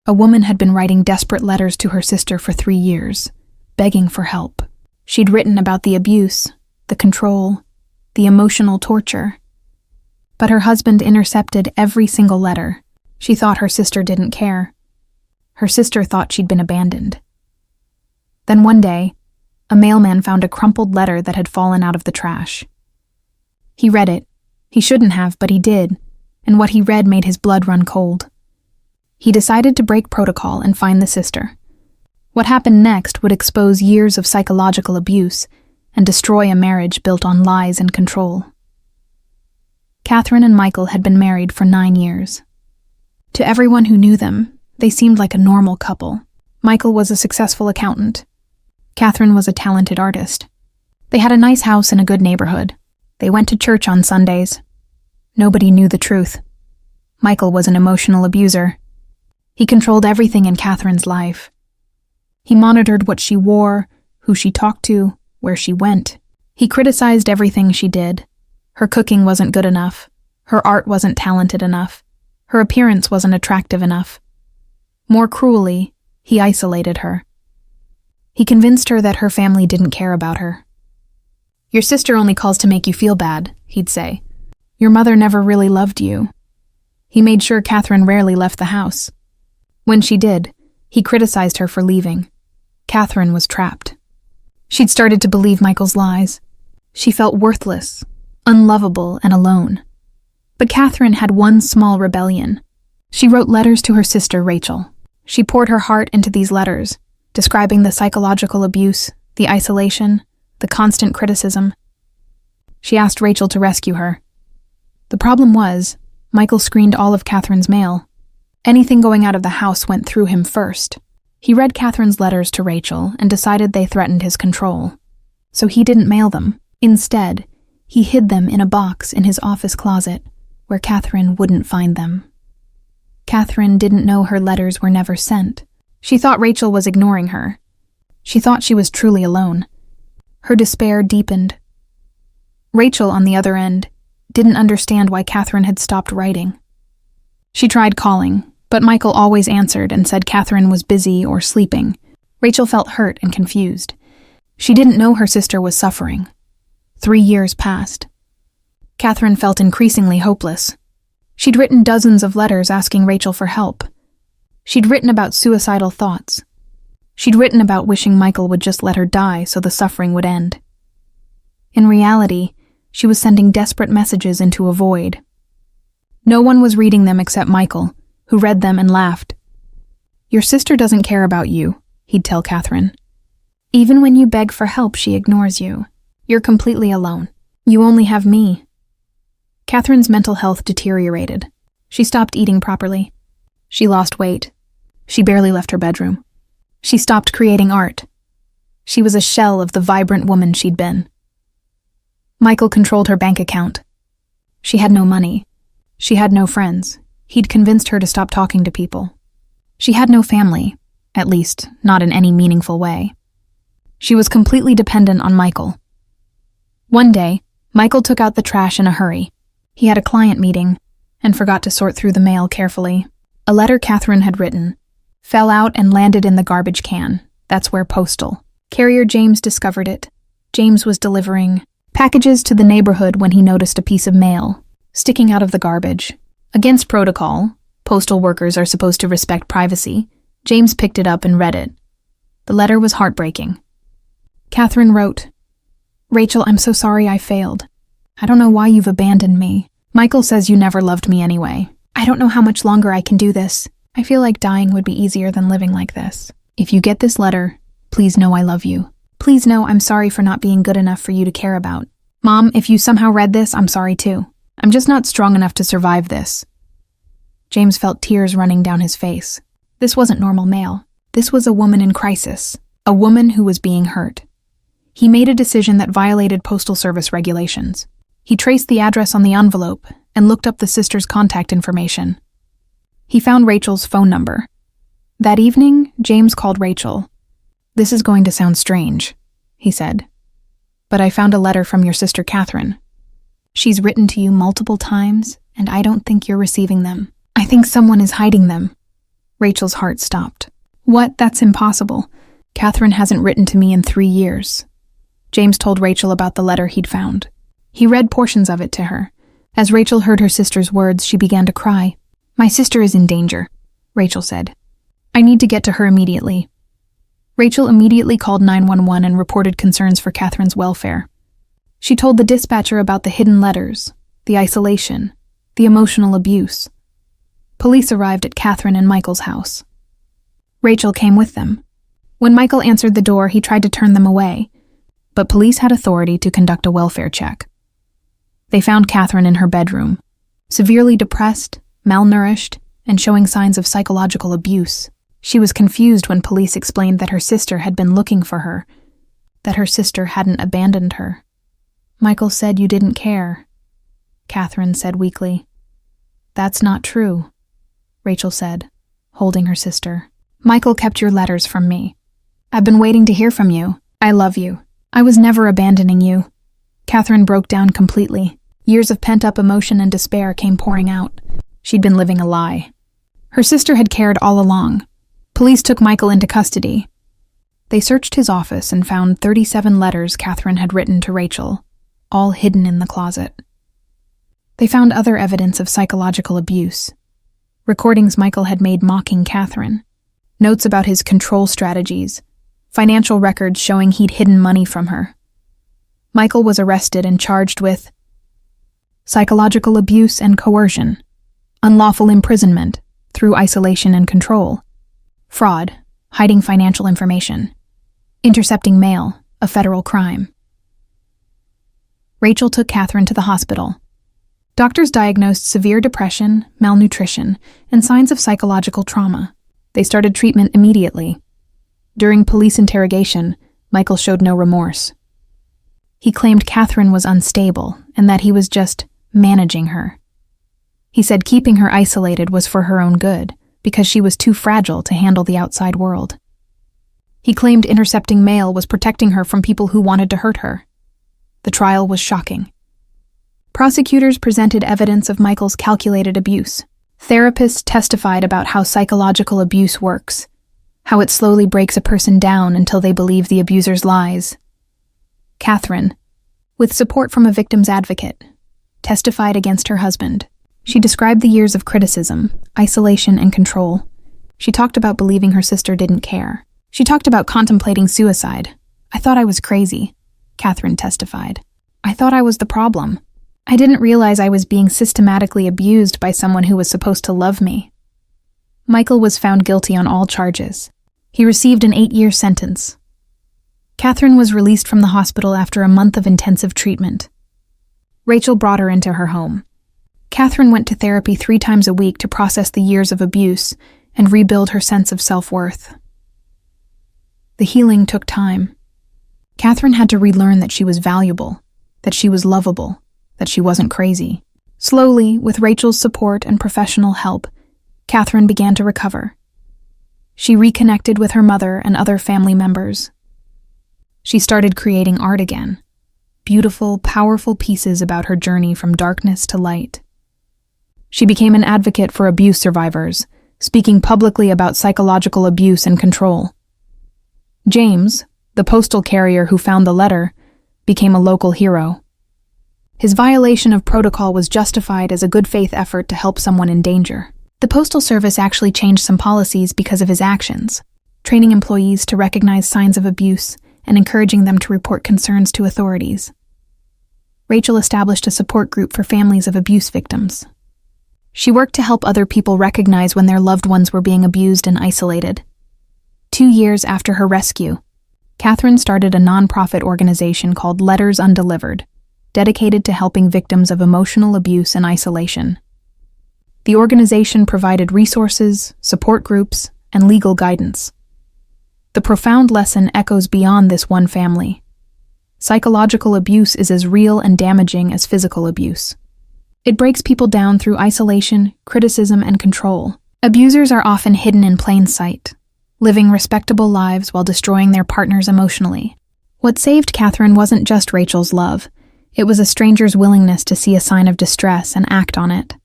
A woman had been writing desperate letters to her sister for 3 years, begging for help. She'd written about the abuse, the control, the emotional torture. But her husband intercepted every single letter. She thought her sister didn't care. Her sister thought she'd been abandoned. Then one day, a mailman found a crumpled letter that had fallen out of the trash. He read it. He shouldn't have, but he did, and what he read made his blood run cold. He decided to break protocol and find the sister. What happened next would expose years of psychological abuse and destroy a marriage built on lies and control. Catherine and Michael had been married for 9 years. To everyone who knew them, they seemed like a normal couple. Michael was a successful accountant. Catherine was a talented artist. They had a nice house in a good neighborhood. They went to church on Sundays. Nobody knew the truth. Michael was an emotional abuser. He controlled everything in Catherine's life. He monitored what she wore, who she talked to, where she went. He criticized everything she did. Her cooking wasn't good enough. Her art wasn't talented enough. Her appearance wasn't attractive enough. More cruelly, he isolated her. He convinced her that her family didn't care about her. "Your sister only calls to make you feel bad," he'd say. "Your mother never really loved you." He made sure Catherine rarely left the house. When she did, he criticized her for leaving. Catherine was trapped. She'd started to believe Michael's lies. She felt worthless, unlovable, and alone. But Catherine had one small rebellion. She wrote letters to her sister, Rachel. She poured her heart into these letters, describing the psychological abuse, the isolation, the constant criticism. She asked Rachel to rescue her. The problem was, Michael screened all of Catherine's mail. Anything going out of the house went through him first. He read Catherine's letters to Rachel and decided they threatened his control. So he didn't mail them. Instead, he hid them in a box in his office closet, where Catherine wouldn't find them. Catherine didn't know her letters were never sent. She thought Rachel was ignoring her. She thought she was truly alone. Her despair deepened. Rachel, on the other end, didn't understand why Catherine had stopped writing. She tried calling, but Michael always answered and said Catherine was busy or sleeping. Rachel felt hurt and confused. She didn't know her sister was suffering. 3 years passed. Catherine felt increasingly hopeless. She'd written dozens of letters asking Rachel for help. She'd written about suicidal thoughts. She'd written about wishing Michael would just let her die so the suffering would end. In reality, she was sending desperate messages into a void. No one was reading them except Michael, who read them and laughed. "Your sister doesn't care about you," he'd tell Catherine. "Even when you beg for help, she ignores you. You're completely alone. You only have me." Catherine's mental health deteriorated. She stopped eating properly. She lost weight. She barely left her bedroom. She stopped creating art. She was a shell of the vibrant woman she'd been. Michael controlled her bank account. She had no money. She had no friends. He'd convinced her to stop talking to people. She had no family, at least not in any meaningful way. She was completely dependent on Michael. One day, Michael took out the trash in a hurry. He had a client meeting and forgot to sort through the mail carefully. A letter Catherine had written fell out and landed in the garbage can. That's where Postal. Carrier James discovered it. James was delivering packages to the neighborhood when he noticed a piece of mail sticking out of the garbage. Against protocol, postal workers are supposed to respect privacy. James picked it up and read it. The letter was heartbreaking. Catherine wrote, "Rachel, I'm so sorry I failed. I don't know why you've abandoned me. Michael says you never loved me anyway. I don't know how much longer I can do this. I feel like dying would be easier than living like this. If you get this letter, please know I love you. Please know I'm sorry for not being good enough for you to care about. Mom, if you somehow read this, I'm sorry too. I'm just not strong enough to survive this." James felt tears running down his face. This wasn't normal mail. This was a woman in crisis, a woman who was being hurt. He made a decision that violated Postal Service regulations. He traced the address on the envelope and looked up the sister's contact information. He found Rachel's phone number. That evening, James called Rachel. "This is going to sound strange," he said, "but I found a letter from your sister Catherine. She's written to you multiple times, and I don't think you're receiving them. I think someone is hiding them." Rachel's heart stopped. What? That's impossible. Catherine hasn't written to me in 3 years. James told Rachel about the letter he'd found. He read portions of it to her. As Rachel heard her sister's words, she began to cry. My sister is in danger, Rachel said. I need to get to her immediately. Rachel immediately called 911 and reported concerns for Catherine's welfare. She told the dispatcher about the hidden letters, the isolation, the emotional abuse. Police arrived at Catherine and Michael's house. Rachel came with them. When Michael answered the door, he tried to turn them away, but police had authority to conduct a welfare check. They found Catherine in her bedroom, severely depressed, malnourished, and showing signs of psychological abuse. She was confused when police explained that her sister had been looking for her, that her sister hadn't abandoned her. Michael said you didn't care, Catherine said weakly. That's not true, Rachel said, holding her sister. Michael kept your letters from me. I've been waiting to hear from you. I love you. I was never abandoning you. Catherine broke down completely. Years of pent-up emotion and despair came pouring out. She'd been living a lie. Her sister had cared all along. Police took Michael into custody. They searched his office and found 37 letters Catherine had written to Rachel, all hidden in the closet. They found other evidence of psychological abuse. Recordings Michael had made mocking Catherine, notes about his control strategies, financial records showing he'd hidden money from her. Michael was arrested and charged with psychological abuse and coercion, unlawful imprisonment through isolation and control, fraud, hiding financial information, intercepting mail, a federal crime. Rachel took Catherine to the hospital. Doctors diagnosed severe depression, malnutrition, and signs of psychological trauma. They started treatment immediately. During police interrogation, Michael showed no remorse. He claimed Catherine was unstable and that he was just managing her. He said keeping her isolated was for her own good, because she was too fragile to handle the outside world. He claimed intercepting mail was protecting her from people who wanted to hurt her. The trial was shocking. Prosecutors presented evidence of Michael's calculated abuse. Therapists testified about how psychological abuse works, how it slowly breaks a person down until they believe the abuser's lies. Catherine, with support from a victim's advocate, testified against her husband. She described the years of criticism, isolation, and control. She talked about believing her sister didn't care. She talked about contemplating suicide. I thought I was crazy, Catherine testified. I thought I was the problem. I didn't realize I was being systematically abused by someone who was supposed to love me. Michael was found guilty on all charges. He received an 8-year sentence. Catherine was released from the hospital after a month of intensive treatment. Rachel brought her into her home. Catherine went to therapy 3 times a week to process the years of abuse and rebuild her sense of self-worth. The healing took time. Catherine had to relearn that she was valuable, that she was lovable, that she wasn't crazy. Slowly, with Rachel's support and professional help, Catherine began to recover. She reconnected with her mother and other family members. She started creating art again, beautiful, powerful pieces about her journey from darkness to light. She became an advocate for abuse survivors, speaking publicly about psychological abuse and control. James, the postal carrier who found the letter, became a local hero. His violation of protocol was justified as a good faith effort to help someone in danger. The Postal Service actually changed some policies because of his actions, training employees to recognize signs of abuse and encouraging them to report concerns to authorities. Rachel established a support group for families of abuse victims. She worked to help other people recognize when their loved ones were being abused and isolated. 2 years after her rescue, Catherine started a nonprofit organization called Letters Undelivered, dedicated to helping victims of emotional abuse and isolation. The organization provided resources, support groups, and legal guidance. The profound lesson echoes beyond this one family. Psychological abuse is as real and damaging as physical abuse. It breaks people down through isolation, criticism, and control. Abusers are often hidden in plain sight, living respectable lives while destroying their partners emotionally. What saved Catherine wasn't just Rachel's love. It was a stranger's willingness to see a sign of distress and act on it.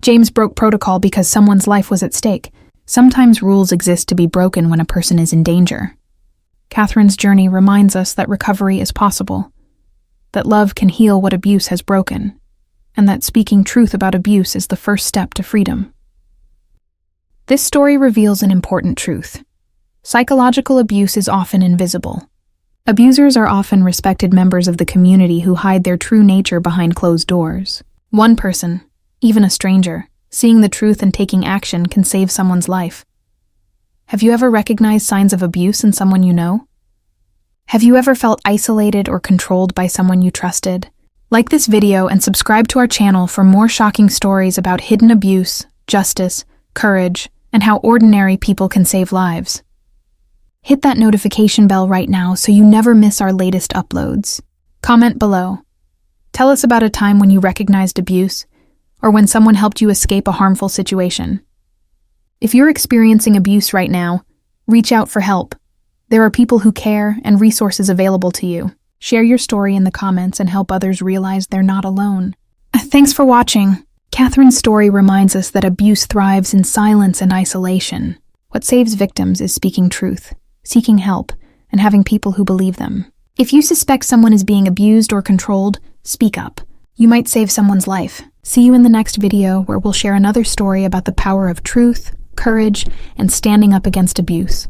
James broke protocol because someone's life was at stake, Sometimes rules exist to be broken when a person is in danger. Catherine's journey reminds us that recovery is possible, that love can heal what abuse has broken, and that speaking truth about abuse is the first step to freedom. This story reveals an important truth. Psychological abuse is often invisible. Abusers are often respected members of the community who hide their true nature behind closed doors. One person, even a stranger, seeing the truth and taking action can save someone's life. Have you ever recognized signs of abuse in someone you know? Have you ever felt isolated or controlled by someone you trusted? Like this video and subscribe to our channel for more shocking stories about hidden abuse, justice, courage, and how ordinary people can save lives. Hit that notification bell right now so you never miss our latest uploads. Comment below. Tell us about a time when you recognized abuse, or when someone helped you escape a harmful situation. If you're experiencing abuse right now, reach out for help. There are people who care and resources available to you. Share your story in the comments and help others realize they're not alone. Thanks for watching. Catherine's story reminds us that abuse thrives in silence and isolation. What saves victims is speaking truth, seeking help, and having people who believe them. If you suspect someone is being abused or controlled, speak up. You might save someone's life. See you in the next video where we'll share another story about the power of truth, courage, and standing up against abuse.